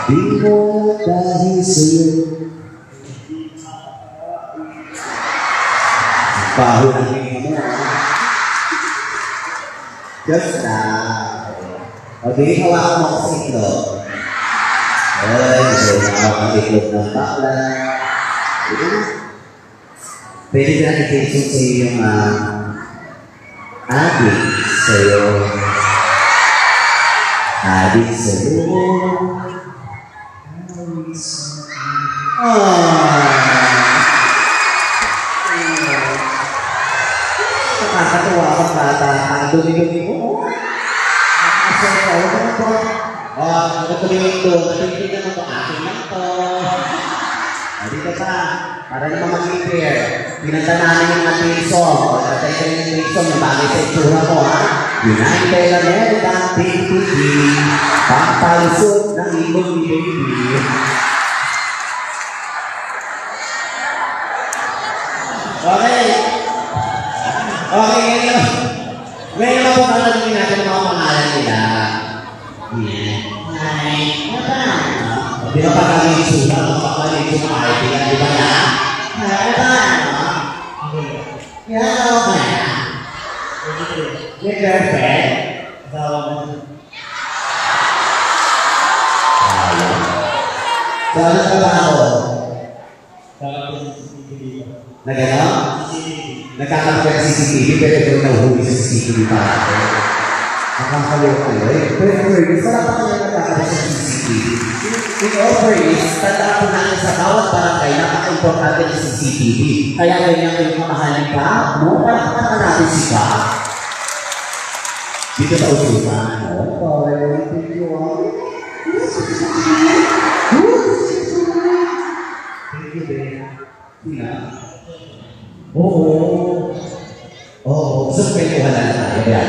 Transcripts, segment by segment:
Di mo dahil sa'yo. Baho ng tingin mo. Just na. O, di hawakan mo sa itlog. Ay, hawakan ang itlog ng bakla. Pwede na i-tension sa'yo yung adik sa'yo. Adik sa'yo. Nakakatuwa ka bata. Ang dumi-dumi mo. Nagtuloy ito. Nagtuloy naman ito. Akin lang ito. Dito pa. Para naman mag-prepare. Pinanta namin yung ating song. Tatay ka yung ating song. Yung bagay sa itsura ko, ha? United America, PPP. Pampalusot ng ibon ni baby. Okay. Okay, ngayon. Ngayon ako pagkakaroon natin ang mga pangalan nila. Hi. Di ba pag kami itsura, magpapalito ng kaibigan, di ba na? Ano ba? Yan ako ba na? May girlfriend? Saan ka ba ako? Nagano? Nagkakaroon ng CCTV, pero ito nahuhuli sa CCTV pa ako. Nakakaloka eh. Pero sarap pa kaya nagkakaroon sa CCTV. In all fairness, tandaan po natin sa bawat barangay, napaka-importante ng CCTV. Kaya ganyan yung mamahalin ka, no? Parang naman natin si Ka. Dito sa usupan, no? Okay, thank you. Thank you, Ben. Sina? Oo. Oo. Gusto ko kayo wala na tayo.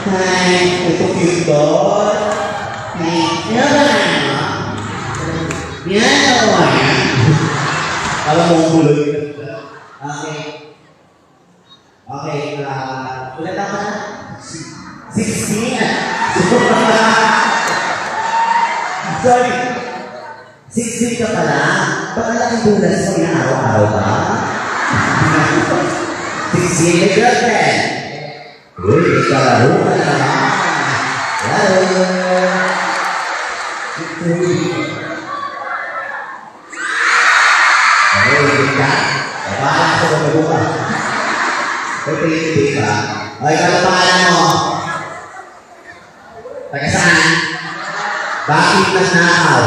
Hi, ito cute doon. Yan ba na? Yan ba na? Alam mo ang buloy. Okay. Okay. Ulit ako na? 16. Sorry. 16 ka pala? Baka laking bulas mo na araw-araw ba? 16 na girlfriend. Uy, kalaro ka na naman. Hello. Okay, ka. Bahala ko kung mabuka. Pwede ka. Okay, kalapahan mo. Taga saan? Bakit nagnakaw?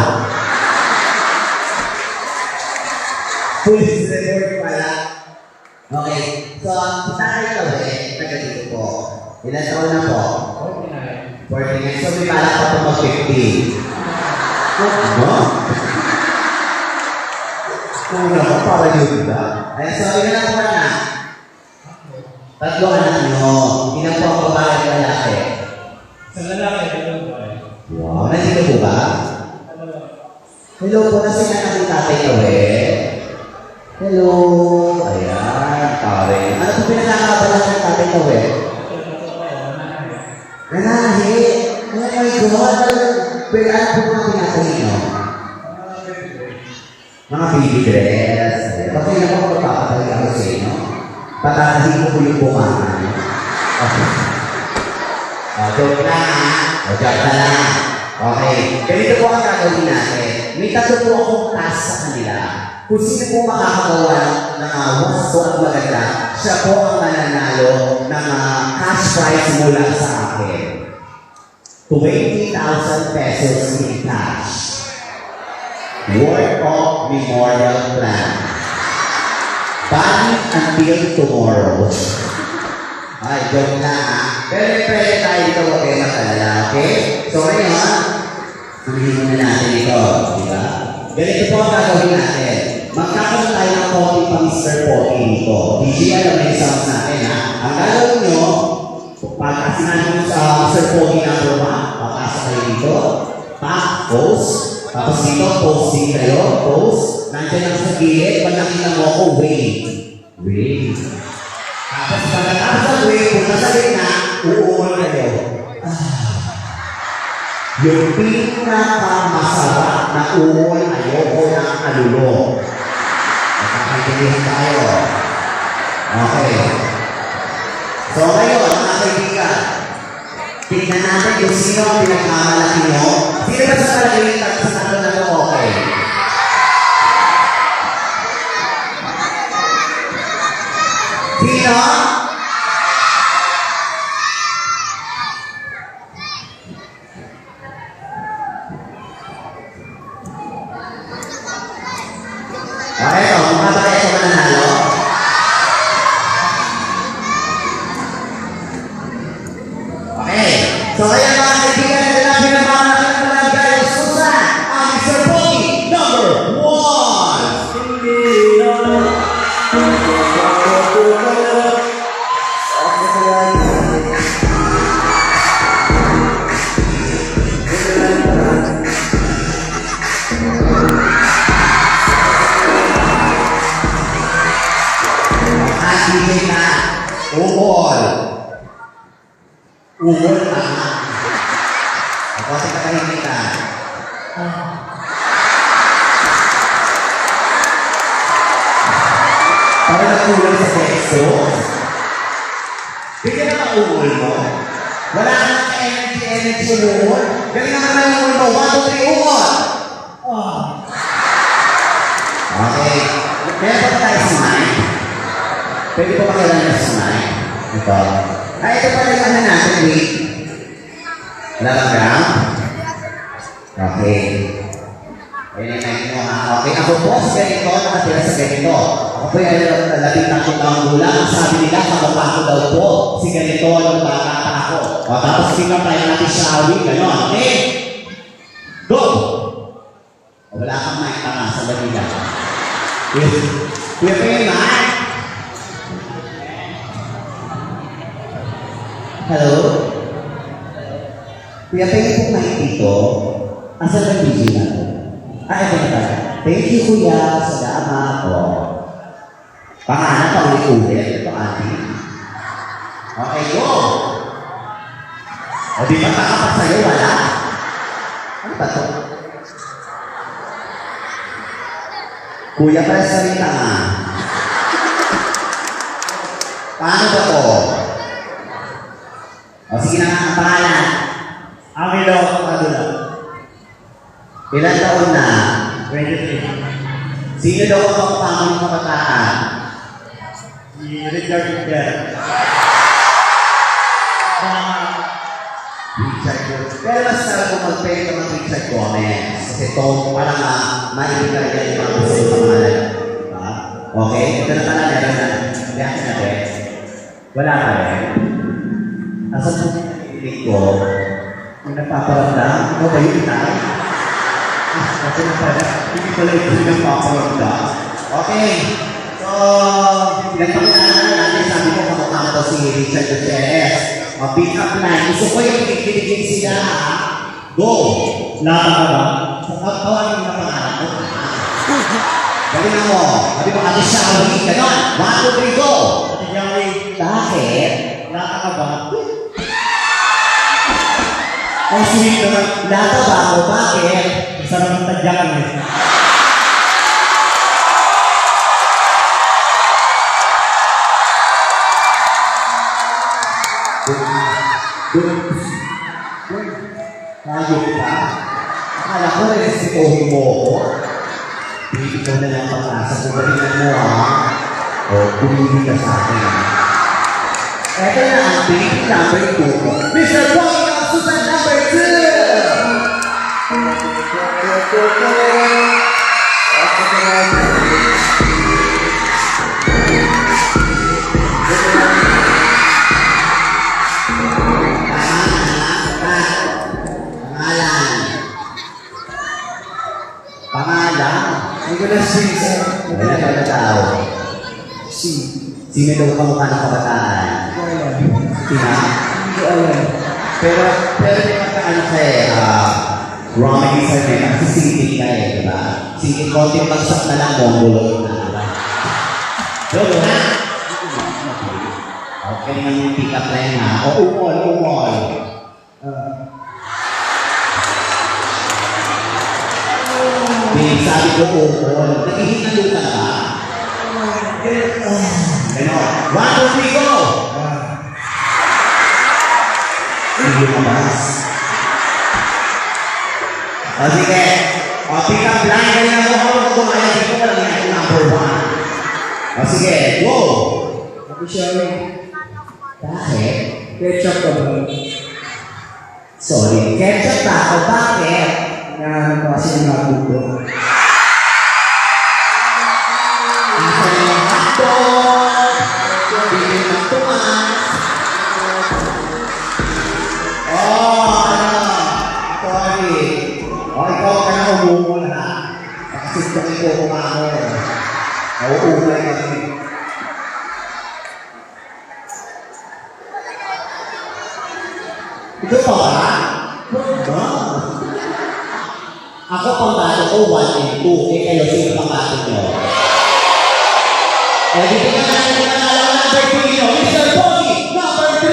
Police report pala. Okay, so, kita kayo eh, taga dito po. Ilan taon na po? 49. 49. So, may balak pa po mag-50. Ano? Kung naman, para yun ba? Ay, so, ilan ang buwan na? Tatlo anak nyo. Ilan po ang babae at lalaki? Sa lalaki, ilan po ay? Wow, nandito po ba? Hello po, kasi nakakita tatay ko eh. Hello. Ayan, pare. Ano po pinagkakabalan ng tatay ko eh? Nanahi. Oh my God. Pero ano po mga pinatay nyo? Mga baby dress. Bakit na po magpapatay ako sa inyo? Patatahin ko po yung bumangan. Okay. Joke na ha. Joke na lang. Okay. Ganito po ang gagawin natin. May tatlo po akong task sa kanila. Kung sino po makakagawa ng wasto at maganda, siya po ang mananalo ng cash prize mula sa akin. 20,000 pesos in cash. Work of Memorial Plan. Valid until tomorrow. Ay, joke na ha. Pero pwede tayo dito, huwag kayo matalala, okay? So ngayon, sabihin na natin ito, di ba? Ganito po ang gagawin natin. Magkakaroon tayo ng konting pa Mr. Pogi dito. DJ, alam na yung sounds natin ha. Ang gagawin nyo, pagkasinan nyo sa Mr. Pogi number 1, papasok kayo dito, post, tapos dito, posting kayo, post, nandiyan lang sa gilid, pag nakita mo ako, wave. Wave. Tapos pagkatapos ng wave, kung nasa gitna, uuulan kayo. Yung pinakamasarap na ungol ayoko ng kalulong. Magkakaintindihan tayo. Okay. So ngayon, mga kaibigan, tingnan natin kung sino ang pinagmamalaki nyo. Sino ba sa palagay sa tatlo na ito okay? Sino? Okay, ito. Mukha ba ito mananalo? Okay. So, kaya mga kaibigan na nila pinagmamalaki ng barangay Susan, ang Mr. Pogi, number 1! Hindi na. At hindi na. Ungol. Ungol tama. Ako sa katahimikan. Parang nagkulang sa sexo. Bigyan na ungol mo. Wala ka ng energy ungol. Galing naman na ungol mo. 1, 2, 3, ungol. Okay. Meron pa tayo smile. Pwede pa pakilala na smile. Ito. Ito pala yung ano natin, wait. Wala bang ground? Okay. Ayun yung mo ha. Okay, ako po sa ganito, nakatira sa ganito. Ako po yung 13 taong gulang. Ang sabi nila, kamukha ko daw po. Si ganito, anong bata pa ako. O, tapos tingnan tayo natin shawi, gano'n. Okay? Go! O, wala kang mic, tama, sa ganila. Kuya pa yun, ha? Hello? Kuya, pwede po mic dito? Asan ang video na to? Ito na tayo. Thank you, kuya, sa dama ko. Pangalan pa ulit-ulit. Ito, auntie. Okay, go! O, di ba takapag sa'yo? Wala? Ano ba to? Kuya, pala salita nga. Paano ba to? O, sige na nga ang pangalan. Amin daw ako kadula. Ilan taon na? 23. Sino daw ang kapamang ng kabataan? Si Richard Gutierrez. Richard Gomez. Pero mas sarap kung mag-pay ka ng Richard Gomez. Kasi ito, parang maibigay ka yung mga gusto ng pangalan. Diba? Okay? Ito na pala meron na. Biyakin natin. Wala ka rin. Asan po yung nakikinig ko? Yung nagpaparamdam? Ikaw ba yun, Tay? Kasi na pala, hindi pala ito yung nagpaparamdam. Okay. So, nagpakilala na natin, sabi ko kamukha mo daw si Richard Gutierrez. Pick up line. Gusto ko yung kikiligin sila, ha? Go! Lata ka ba? Tawagin mo na pangalan mo. Galingan mo. Sabi mo, Ate Shawi. Ganon. 1, 2, 3, go! Ate Joey, Bakit? lata ka ba? Ang sweet naman. Lata ba ako? Bakit? Sarap ng tadyakan eh. Hayop ka? Akala ko respetuhin mo ako. Hindi ko na lang pag-asa kung galingan mo, ha? O, pumili ka sa akin, ha? Ito na ang big number 2. Mr. Pogi ng Susan number 2. Pangalan? Hindi ko na siya. Wala ka na tao. Sino daw kamukha ng kabataan? Sina? Hindi ko alam. Pero may magkaano ka Roman sa nila, kasi singit ka di ba? Singit konting bagsak na lang, mongoloid na, di ba? Dodo na! Okay naman yung pick-up line ha. O, umol. sabi ko ukol. Naghihingalo ka na ba? Ganon. 1, 2, 3, go! Hindi mo mas. O sige. O pick up line. Ganyan ako gumaya dito ka lang yung number 1. O sige, go! Ako siya rin. Bakit? Ketchup ka ba? Sorry, ketchup ba ako? Bakit? Nahanap ko kasi ng nabuto. Isa na yung hotdog. Bili ng tumas. Oh, ano? Sorry. O, ikaw ka na umungol ha. Kasi kung ikaw kumako. Nauumay kami. Ito pa ba? Ako pambato ko 1 and 2. Eh kayo sino pambato nyo? Eh dito na natin yung alam number 3 nyo. Mr. Pogi, number 3!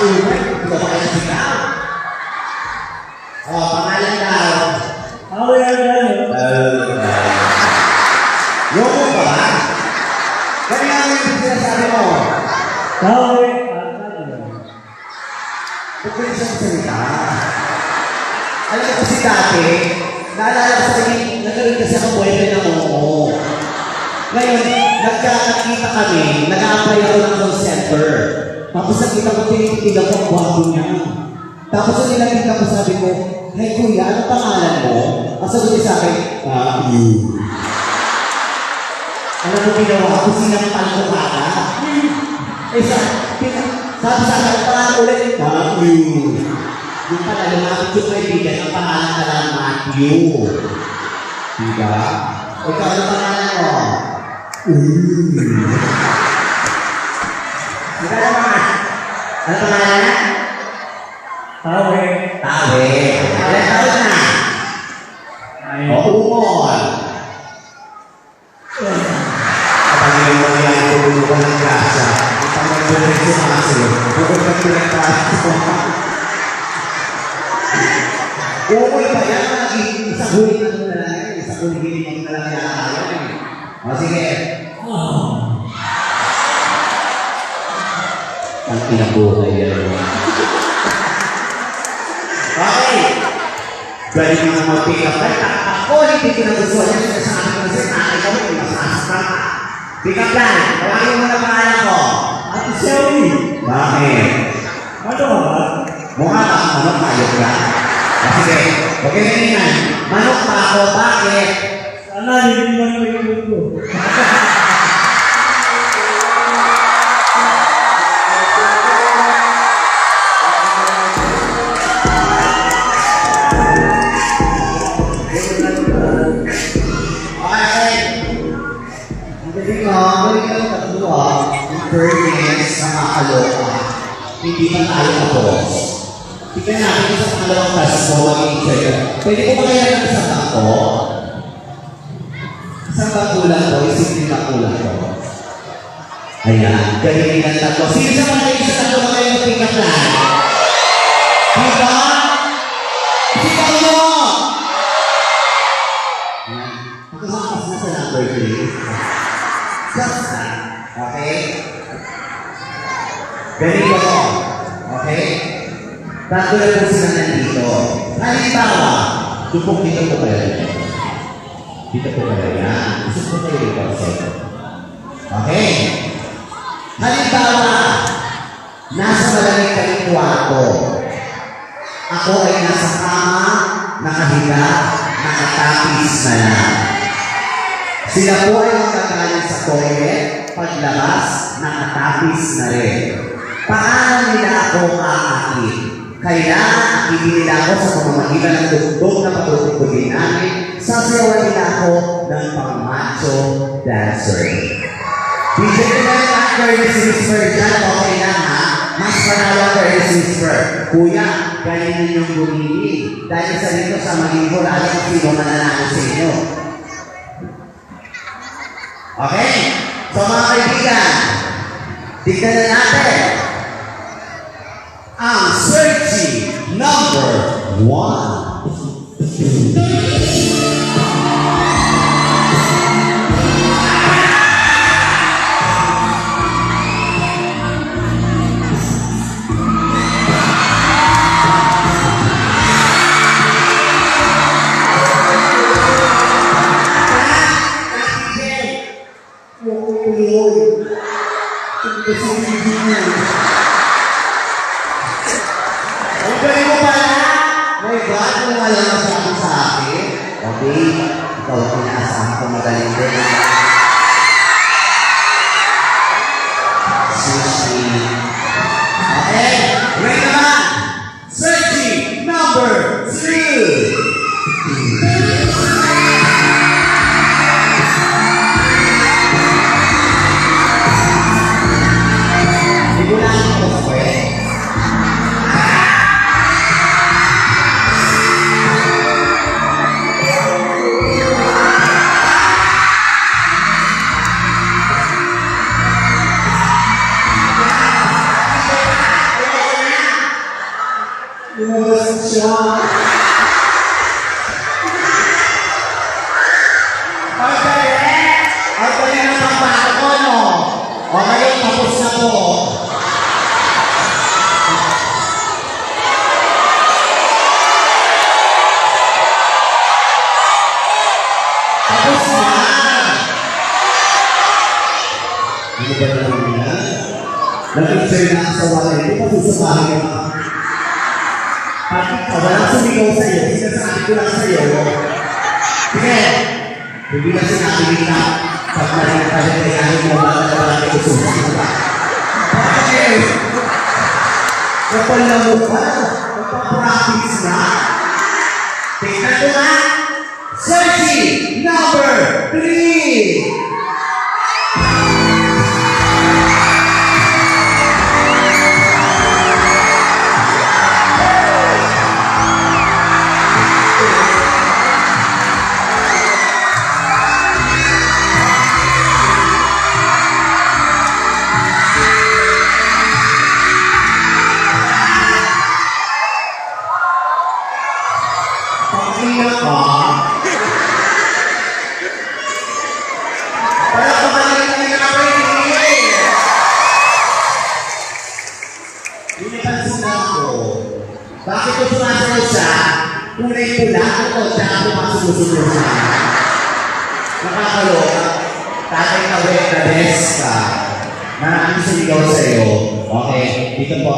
Ito ba kayo sigaw? Oh, pangalan daw. Ako yan yan. Yung mo ba ba? Kanina mo yung sinasabi mo. Ako yan. Huwag ko yung salita. Alam mo kasi dati, naalala ko sa kanya, nagkaroon kasi ako boyfriend ng mo. Ngayon, nagkakakita kami, nag-a-apply ako ng call center. Tapos nakita ko, tinitigilan ko ang buhago niya. Tapos nung nilakita ko, sabi ko, hey kuya, ano pangalan mo? Ang sagot niya sa akin, you. Alam mo ginawa ko, sinampal ko kaka. Eh, sabi sa akin, ang pangalan ulit, you. Yung pala, lumapit yung kaibigan, ang pangalan ka lang, Matthew. Diba? Ikaw, ano pangalan mo? Ikaw naman. Ano pangalan? Tawe. Tawe. Ilan taon na? Ay. O, umol. Kapag mo yan, tulungan ng grasa. Kapag mag-bulit sumasil, bukod ka pinagpaso. Umol pa yan, isang huli na ito na lang. Isang huli na lang yan. O, sige. Ang pinabuhay yan. Okay. Pwede mo na mag-pick up line. Ako, hindi ko na gusto yan. Sabi ko kasi, nakay ko, hindi masasakta ka. Pick up line. Tawagin mo na pangalan ko. Ate Shelly. Bakit? Ano ka ba? Mukha ka ang manok, ayok ka. Sige, huwag kayo ganyan. Manok pa ako, bakit? Sana hindi mo na yung ko. Hindi pa tayo tapos. Tignan natin sa pangalawang class mo, maging sa'yo. Pwede ko ba kaya ng isang bangko? Isang bangko lang ko, isipin bangko lang ko. Ayan, ganyan lang tatlo. Sino sa mga isang tatlo na kayo mag-pick up lang? Diba? Sigaw mo! Ayan. Pagkasakas na sa number 3. Just that. Okay? Ganito ko. Okay? Tatlo na po sila nandito. Halimbawa, tupok dito po kayo. Dito po kayo yan. Gusto po kayo dito sa ito. Okay? Halimbawa, nasa malamig kayong kwarto. Ako ay nasa kama, nakahiga, nakatapis na lang. Sila po ay magkakalit sa toilet, paglabas, nakatapis na rin. Paano nila ako kakakit? Kailangan akili nila ako sa pamamagitan ng dugtog na patutugtugin namin, sasayawan nila ako ng pang-macho dancer. DJ ko na yung actor ni si Miss Virgin, okay lang ha? mas panalo ka rin whisper. Kuya, galing ninyong bumili. Dahil sa dito sa maging kurado kung sino mananalo sa inyo. Okay? So mga kaibigan, tignan na natin ang searching number 1. Ang galing mo pala! My God, kung wala ka sa akin. Okay, ikaw ang pinaasahan ko magaling din. Sushi. Okay, wait naman! Searching number 2. Lumabas siya. Ang galing ng pagbato ko, no? O ngayon, tapos na po. Tapos na. Hindi ba naman yan? Nag-picture na sa wallet. Hindi pa susumahin ka. Bakit ka? Walang sumigaw sa'yo. Sinasabi ko lang sa'yo. Sige. Hindi na sinabi ka. Pag maling pagkakayanin mo ba na walang ikususin ka? Bakit? Kapal na mukha. Magpa-practice na. Tingnan ko na. Searching number 3. Bakit ko sumasayaw siya? Kulay pula ako o siya ako masusunod siya? Nakakaloka. Tatay ka wet na best ka. Maraming sumigaw sa'yo. Okay, dito po.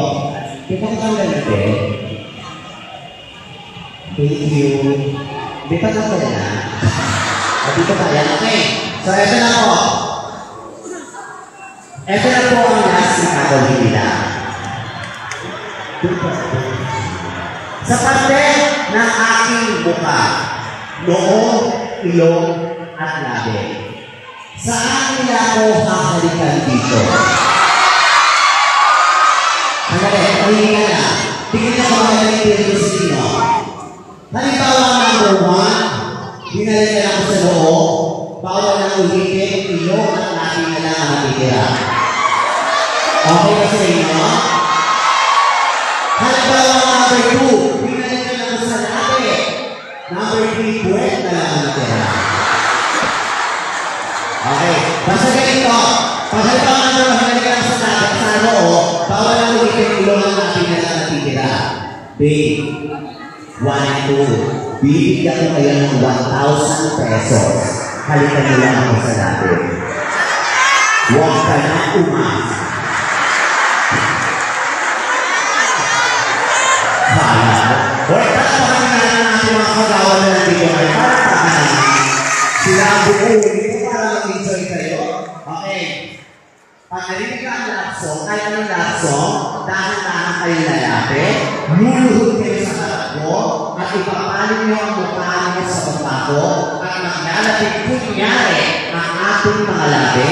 Dito ko kang ganito. Thank you. Dito ka pala na. O dito ka yan. Okay. So, ito na po. Ito na po ang last na kakawin nila. Sa parte ng aking buka, noo, ilong, at labi. Saan nila ako hahalikan dito? Hanggang pahinga na. Tingin na ko mga nalipin sa sino. Halimbawa number 1, dinalikan ako sa noo, bawal na ulitin, ilong, at labi na lang ang natitira. Okay ba sa inyo? Halimbawa number 2, binalikan ako sa labi. Number 3, buwet na lang ang natira. Okay, basta ganito. Pag halimbawa number 1, binalikan ako sa labi, sa noo, bawal na ulitin, ilong ang labi na lang natitira. Babe, 1 and 2, bibigyan ko kayo ng 1,000 pesos. Halikan nyo lang ako sa labi. Huwag ka na umasa. Hoy, tapos na natin mga kagawa na nandito kayo. Para saan? Sila ang buo. Hindi ko para mag-enjoy kayo. Okay. Pag narinig ka ang love song, kahit anong love song, dahan-dahan kayo lalapit, luluhod kayo sa harap ko, at ipapalim nyo ang mukha nyo sa baba ko, at maglalapit kunyari ang ating mga labi.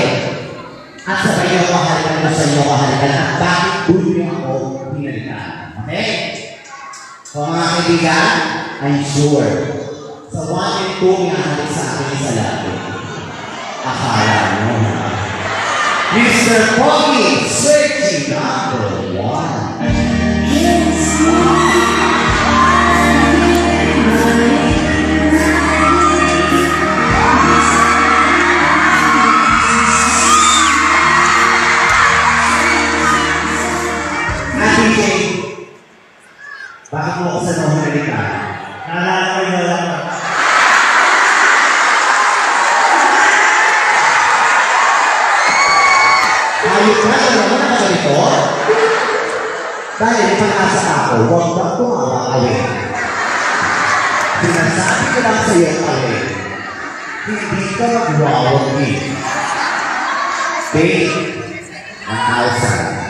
At sabay niyo kahalikan na sa inyo kahalikan at bakit doon niyo ako pinalikan. Okay? So mga kaibigan, I'm sure sa 1 and 2 may halik sa akin sa labi. Akala mo na. Mr. Pogi, searching number 1. Bakit mo ako sa nahumalika? Naalala ko yung wala ka. Ayos na, alam mo na ganito? Dahil may pag-asa ako, huwag ba tumawa away? Sinasabi ko lang sa iyo away. Hindi ka mag-wawagi. Pay 1,000.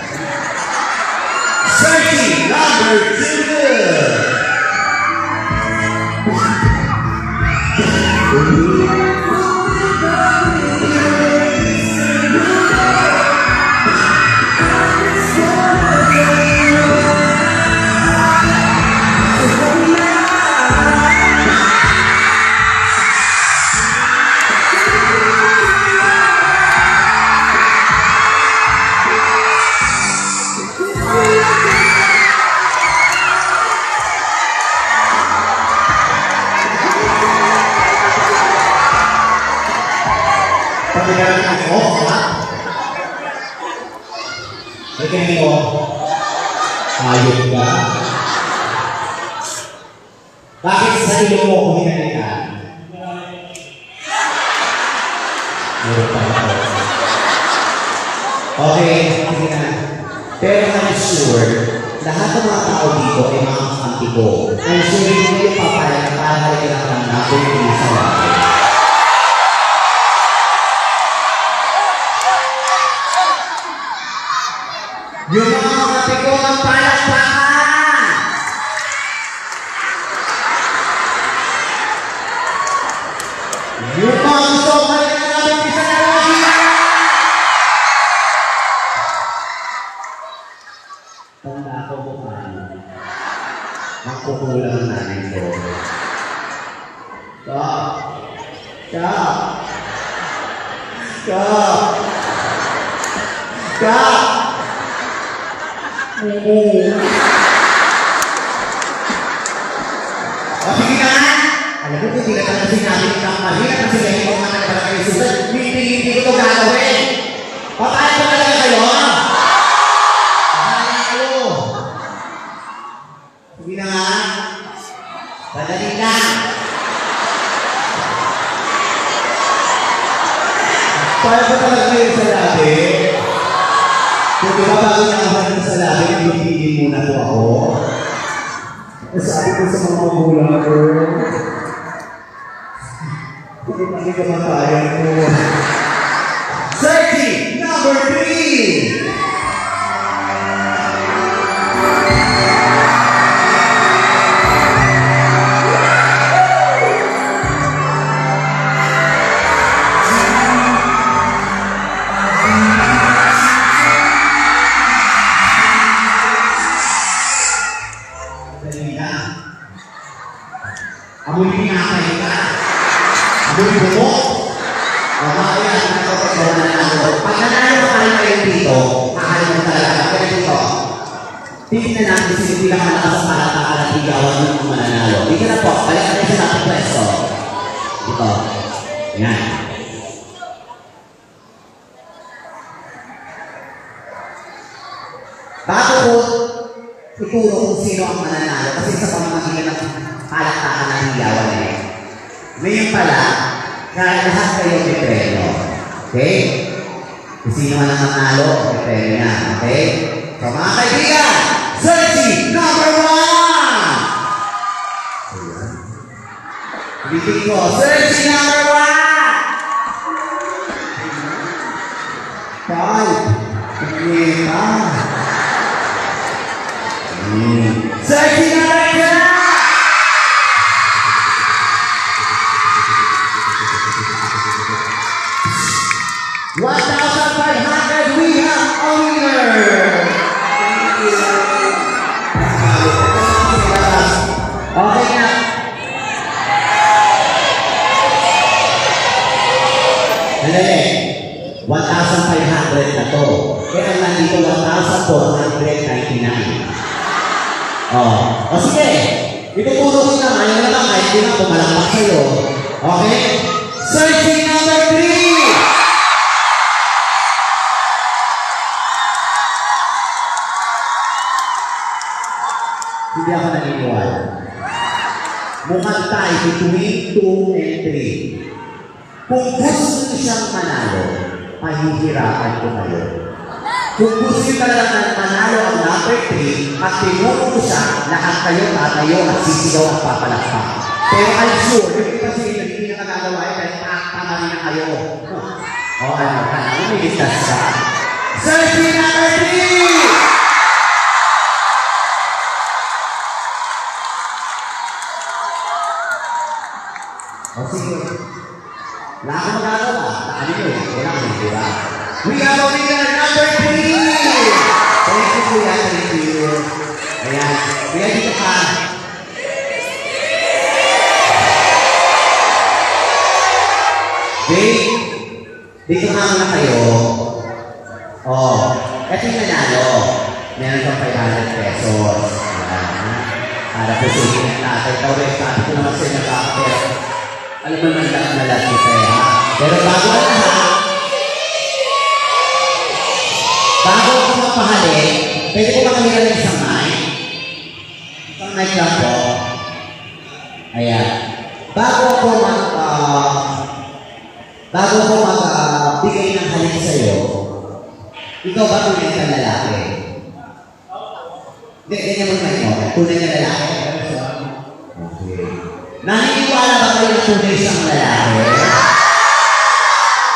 Searching number 2. Pagkakaroon ako, ha? Pagkakaroon mo, ayok ka. Bakit sa ilong mo kung hinalikan? Meron pa ako. Okay, sige na. Pero I'm sure, lahat ng mga tao dito ay mga kakampi ko. I'm sure hindi mo yung papayag na para halikan ang lang natin yung isa natin. Yung mga kapatid ko ang palakpakan! Yung mga gusto ko na namin isa na lagi! Tanda ko po paano. Magkukulang ang nanay ko. Stop! Stop! Stop! Stop! O sige na nga! Alam mo, hindi ka talaga sinabi ng mahirap kasi kayo kung mga talaga kayo susunod, hindi ko ito gagawin! Papayag ko talaga kayo! Pahala kayo! Sige na nga! Padali lang! Paano ba talaga kayo sa labi? Kung di ba bago niya kapalit sa labi, nagpipigil muna po ako. Sabi ko sa mga magulang ko, hindi ka matayan ko. Searching number 3! Amoy pinakay ka. Amoy bumo. O mga yan, nakapagkawa na nanalo. Pag nanalo ka rin kayo dito, mahalin mo talaga. Kaya dito, tingnan natin sino pinakamalakas sa palatakan at igawan ng mga mananalo. Dito na po, balik natin sa natin pwesto. Dito. Yan. Bago po, ituro kung sino ang mananalo kasi sa pamamagitan ng palakpakan ng hiyawan eh. Ngayon pala, kaya lahat kayo may premyo. Okay? Kung sino man ang manalo, may premyo na. Okay? So mga kaibigan, searching number 1! Bitin ko, searching number 1! 5! Searching number 2! 1,500! Sandali. 1,500 na to. Kaya nandito 1,499. O sige. Ituturo ko naman yung naman kahit di na pumalakpak sa'yo. Okay? Searching number 3! Hindi ako naniniwala. Mukhang tayo between 2 and 3. Kung gusto nyo siyang manalo, pahihirapan ko kayo. Kung gusto nyo talagang manalo ang number 3, at tinuro ko siya, lahat kayo tatayo at sisigaw at papalakpak. Pero I'm sure, yung iba sila hindi na nagagawa yun dahil tama rin na kayo. O ano, umiligtas ka. Searching number 3! O sige. Wala akong magagawa. Daan nyo eh. Wala akong, di ba? We have a winner number 3! Thank you, Kuya. Thank you. Ayan. Kuya, dito ka. Dave, dito nga muna kayo. Ito yung nanalo. Meron kang 500 pesos. Ayan. Para po sa inyo ng tatay. Tawag, sabi ko naman sa inyo kakapit. Alam mo naman lang na lahat kita ha. Pero bago ang lahat, bago ako magpahalik, pwede ko makamira ng isang mic? Isang mic lang po. Ayan. Bago ako magbigay ng halik sa'yo, ikaw ba tunay kang lalaki? Hindi, ganyan mo naman ikaw. Tunay kang lalaki? Okay. Naniniwala ba kayo na tunay siyang lalaki?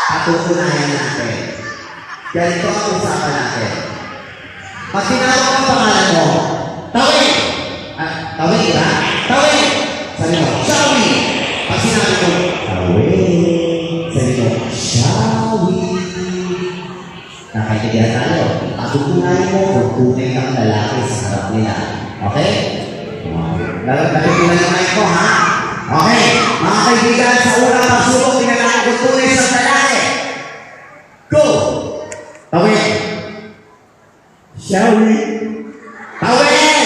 Patutunayan natin. Ganito ang usapan natin. Pag tinawag ang pangalan mo, Tawin! Tawin, diba? Tawin! Sabi mo, Shawi! Pag sinabi ko, Tawin! Sabi mo, Shawi! Nakaintindihan tayo. Patutunayan mo kung tunay kang lalaki sa harap nila. Okay? Natutunan yung mic ko, ha? Okay, mga kaibigan, sa unang pagsubok, pinagano ko tunay sa lalaki. Go! Tawin! Shawi! Tawin!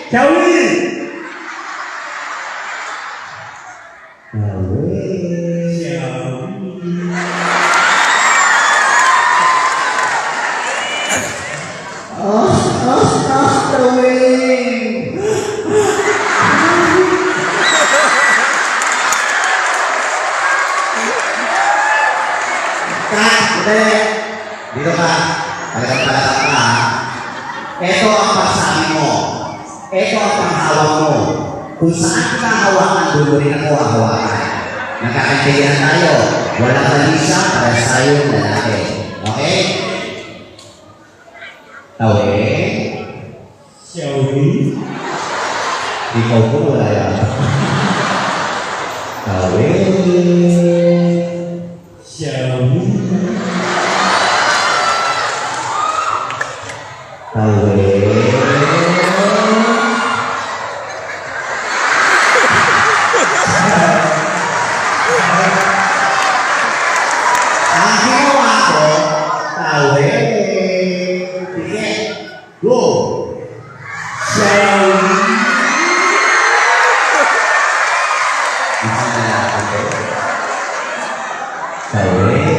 Shawi! Tawin! Dito ka. Talagang talagang ka. Ito ang pagsabi mo. Ito ang panghawak mo. Kung saan ka hawakan, doon mo rin ako hawakan. Nagkakaintindihan tayo. Walang malisya para sa iyo lalaki. Okay? Tawin. Shawi! Ikaw po wala yan. Tawin. Shawi! Ang ginawa ko, tawin. Sige. Go. Shawi! Isang lalaki ko. Tawin.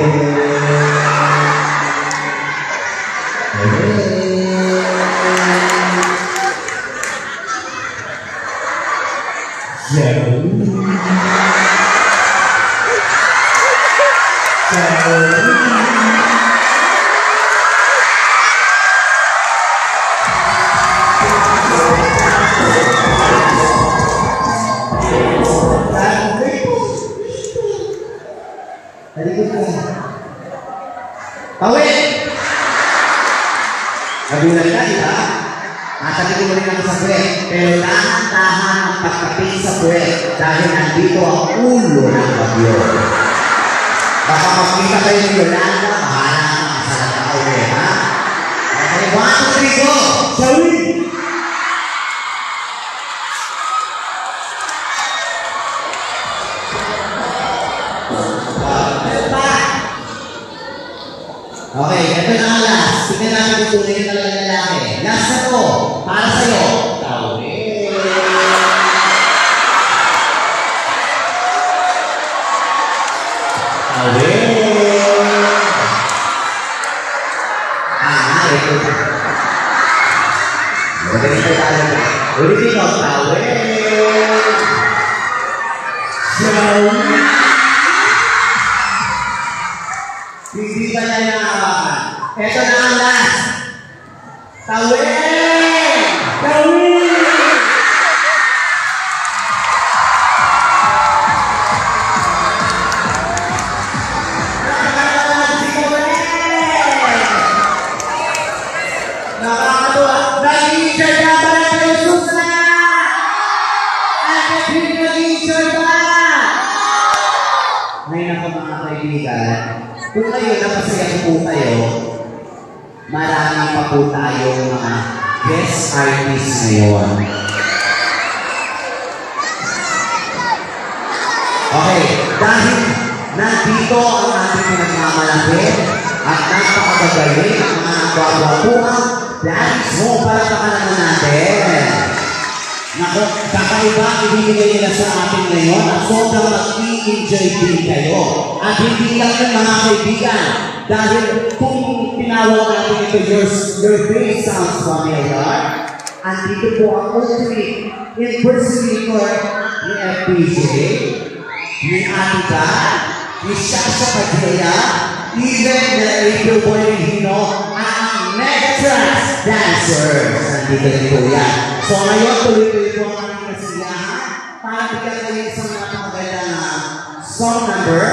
Tawin! Nagulat ka, di ba? Sabi ko rin ang sa puwet, pero dahan-dahan ang pagkapit sa puwet dahil nandito ang ulo ng bagyo. Baka makita kayo ni Yolanda, bahala ka makasalat ka ulit, ha? Okay, 1, 2, 3, go! Shawi! Okay, ito na ang last. Tingnan natin kung tunay na talaga ng lalaki. Last na to. Para sa'yo. Tawi. Tawi. Ito. Ganito tayo. Ulitin ko. Tawi. Xiaomi. Hindi ba yan nakahawakan? Ito na ang last. Tawi! Xiaomi. Nakakatuwa. Nag-i-insert ka ba na kayo susunod? At nag-i-insert ka! Ay nako mga kaibigan, kung kayo napasaya po kayo, marami pa po tayong mga guest artists ngayon. Okay, dahil nandito ang ating pinagmamalaki at napakagagaling ang mga nagwagwapuang dance mo para naman natin. Naku, kakaiba ang ibibigay nila sa atin ngayon at sobrang mag-i-enjoy din kayo. At hindi lang yung mga kaibigan, dahil kung tinawag natin ito, your face sounds familiar, andito po ang ultimate impersonator ni FPJ, ni Anika, ni Shasha Padilla, even the April Boy Hino, ang Megatrax Dancers. Nandito rin po yan. So ngayon, tuloy-tuloy po ang aming kasiyahan para bigyan kayo isang napakagandang song number